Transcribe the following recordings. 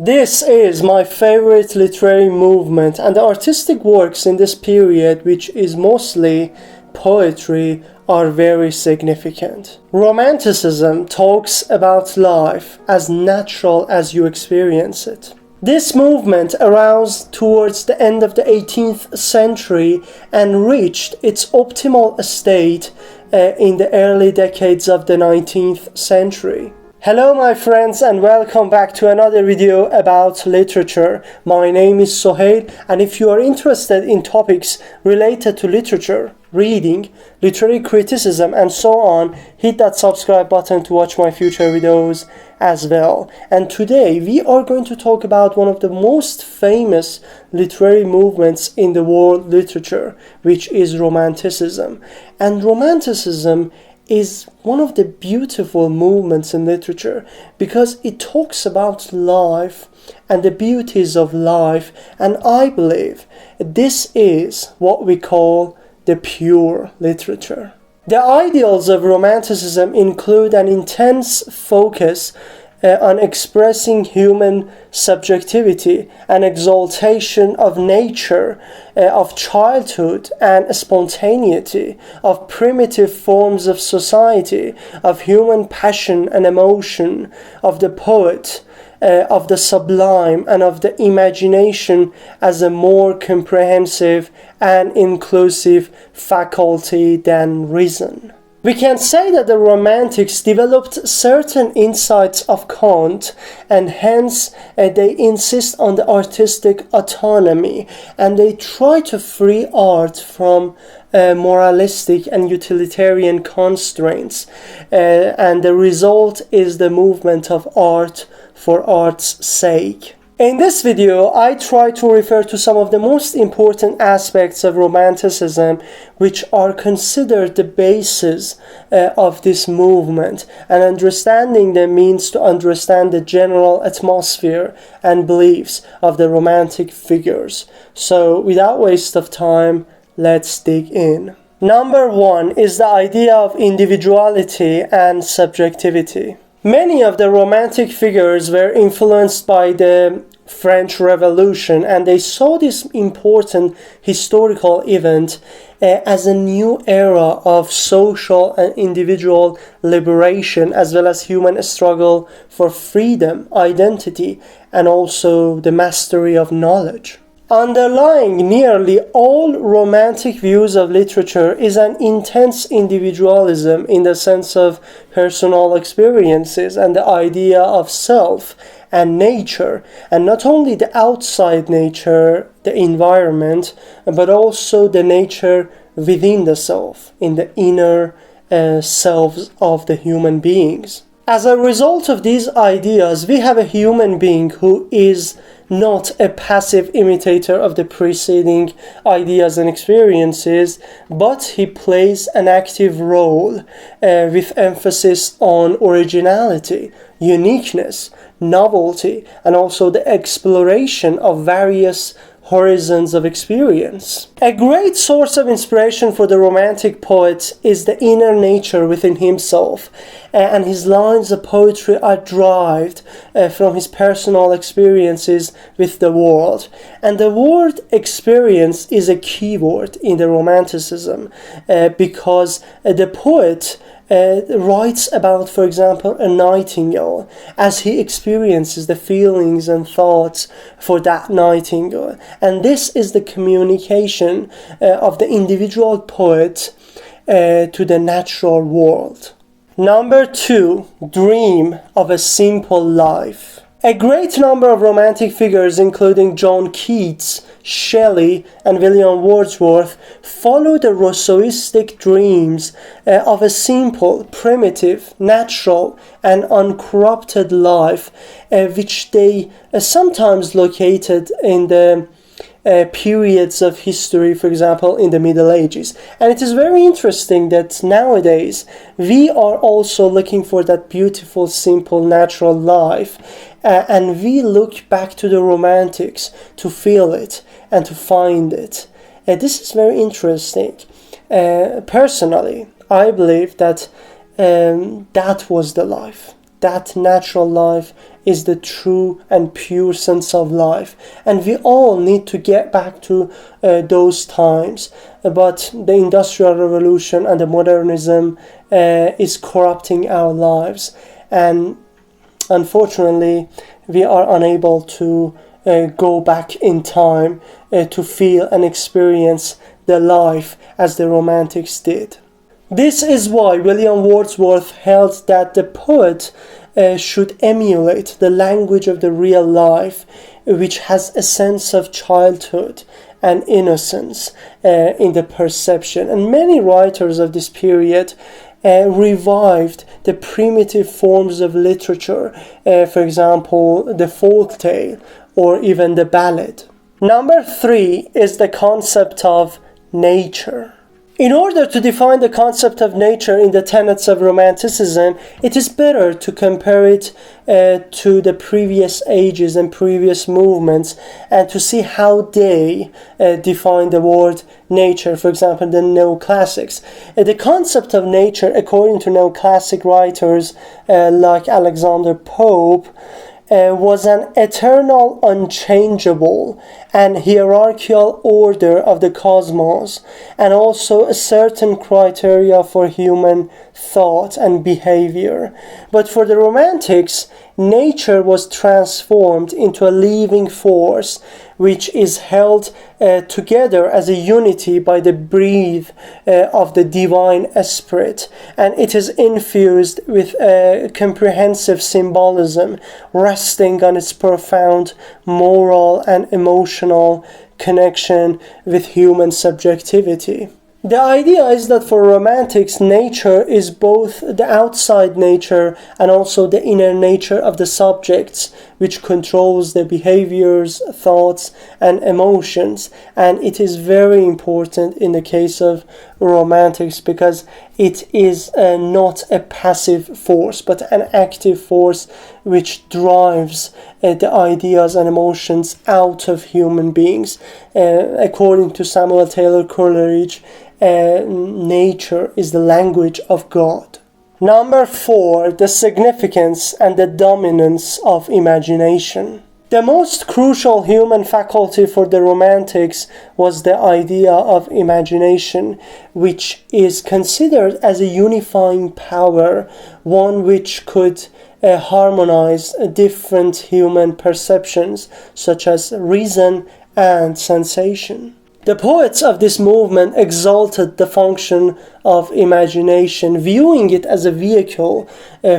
This is my favorite literary movement, and the artistic works in this period, which is mostly poetry, are very significant. Romanticism talks about life as natural as you experience it. This movement arose towards the end of the 18th century and reached its optimal state in the early decades of the 19th century. Hello my friends, and welcome back to another video about literature. My name is Sohail, and if you are interested in topics related to literature, reading, literary criticism and so on, hit that subscribe button to watch my future videos as well. And today we are going to talk about one of the most famous literary movements in the world literature, which is Romanticism. And Romanticism is one of the beautiful movements in literature because it talks about life and the beauties of life, and I believe this is what we call the pure literature. The ideals of Romanticism include an intense focus on expressing human subjectivity, an exaltation of nature, of childhood and spontaneity, of primitive forms of society, of human passion and emotion, of the poet, of the sublime, and of the imagination as a more comprehensive and inclusive faculty than reason. We can say that the Romantics developed certain insights of Kant, and hence they insist on the artistic autonomy, and they try to free art from moralistic and utilitarian constraints, and the result is the movement of art for art's sake. In this video, I try to refer to some of the most important aspects of Romanticism, which are considered the basis of this movement, and understanding them means to understand the general atmosphere and beliefs of the Romantic figures. So, without waste of time, let's dig in. Number one is the idea of individuality and subjectivity. Many of the Romantic figures were influenced by the French Revolution, and they saw this important historical event as a new era of social and individual liberation, as well as human struggle for freedom, identity, and also the mastery of knowledge. Underlying nearly all Romantic views of literature is an intense individualism in the sense of personal experiences and the idea of self and nature, and not only the outside nature, the environment, but also the nature within the self, in the inner selves of the human beings. As a result of these ideas, we have a human being who is not a passive imitator of the preceding ideas and experiences, but he plays an active role with emphasis on originality, uniqueness, novelty, and also the exploration of various horizons of experience. A great source of inspiration for the Romantic poet is the inner nature within himself, and his lines of poetry are derived from his personal experiences with the world. And the word experience is a key word in the Romanticism because the poet writes about, for example, a nightingale as he experiences the feelings and thoughts for that nightingale. And this is the communication of the individual poet to the natural world. Number two, dream of a simple life. A great number of Romantic figures, including John Keats, Shelley, and William Wordsworth, follow the Rousseauistic dreams of a simple, primitive, natural, and uncorrupted life, which they sometimes located in the periods of history, for example, in the Middle Ages. And it is very interesting that nowadays we are also looking for that beautiful, simple, natural life, and we look back to the Romantics to feel it and to find it. This is very interesting. Personally, I believe that that was the life. that natural life is the true and pure sense of life. And we all need to get back to those times. But the Industrial Revolution and the modernism is corrupting our lives. And unfortunately, we are unable to go back in time to feel and experience the life as the Romantics did. This is why William Wordsworth held that the poet should emulate the language of the real life, which has a sense of childhood and innocence in the perception. And many writers of this period revived the primitive forms of literature, for example, the folk tale or even the ballad. Number 3 is the concept of nature. In order to define the concept of nature in the tenets of Romanticism, it is better to compare it to the previous ages and previous movements and to see how they define the word nature. For example, the neoclassics. The concept of nature, according to neoclassic writers like Alexander Pope, was an eternal, unchangeable, and hierarchical order of the cosmos, and also a certain criteria for human thought and behavior. But for the Romantics, nature was transformed into a living force which is held together as a unity by the breath of the divine spirit, and it is infused with a comprehensive symbolism resting on its profound moral and emotional connection with human subjectivity. The idea is that for Romantics, nature is both the outside nature and also the inner nature of the subjects, which controls their behaviors, thoughts, and emotions. And it is very important in the case of Romantics because it is not a passive force, but an active force which drives the ideas and emotions out of human beings. According to Samuel Taylor Coleridge, nature is the language of God. Number 4, the significance and the dominance of imagination. The most crucial human faculty for the Romantics was the idea of imagination, which is considered as a unifying power, one which could harmonize different human perceptions, such as reason and sensation. The poets of this movement exalted the function of imagination, viewing it as a vehicle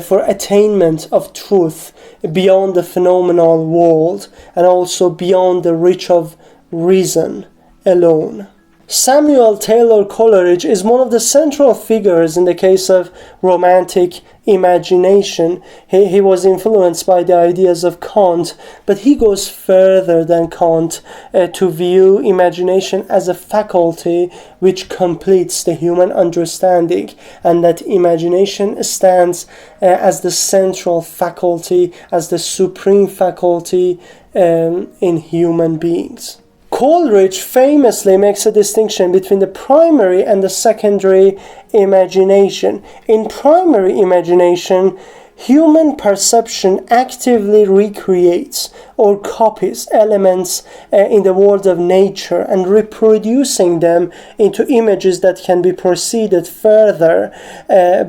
for attainment of truth beyond the phenomenal world and also beyond the reach of reason alone. Samuel Taylor Coleridge is one of the central figures in the case of Romantic imagination. He was influenced by the ideas of Kant, but he goes further than Kant to view imagination as a faculty which completes the human understanding, and that imagination stands as the central faculty, as the supreme faculty in human beings. Coleridge famously makes a distinction between the primary and the secondary imagination. In primary imagination, human perception actively recreates or copies elements in the world of nature and reproducing them into images that can be proceeded further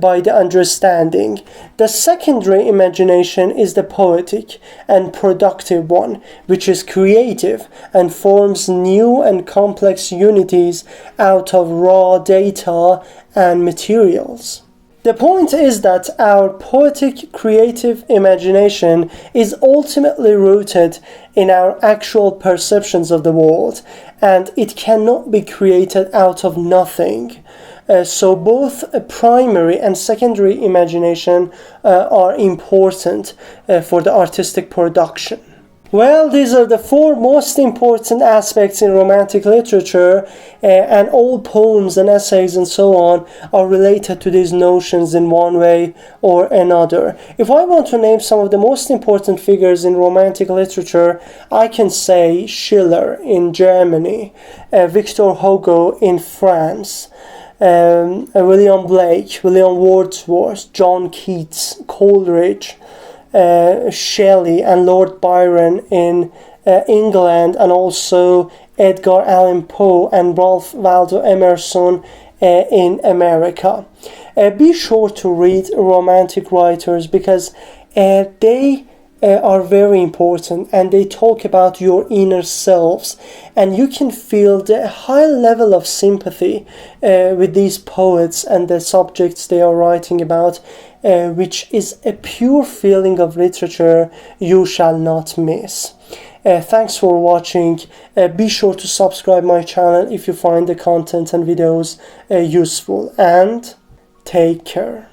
by the understanding. The secondary imagination is the poetic and productive one, which is creative and forms new and complex unities out of raw data and materials. The point is that our poetic creative imagination is ultimately rooted in our actual perceptions of the world, and it cannot be created out of nothing. So both primary and secondary imagination are important for the artistic production. Well, these are the 4 most important aspects in Romantic literature, and all poems and essays and so on are related to these notions in one way or another. If I want to name some of the most important figures in Romantic literature, I can say Schiller in Germany, Victor Hugo in France, William Blake, William Wordsworth, John Keats, Coleridge, Shelley and Lord Byron in England, and also Edgar Allan Poe and Ralph Waldo Emerson in America. Be sure to read Romantic writers, because they are very important, and they talk about your inner selves, and you can feel the high level of sympathy with these poets and the subjects they are writing about, which is a pure feeling of literature you shall not miss. Thanks for watching. Be sure to subscribe my channel if you find the content and videos useful, and take care.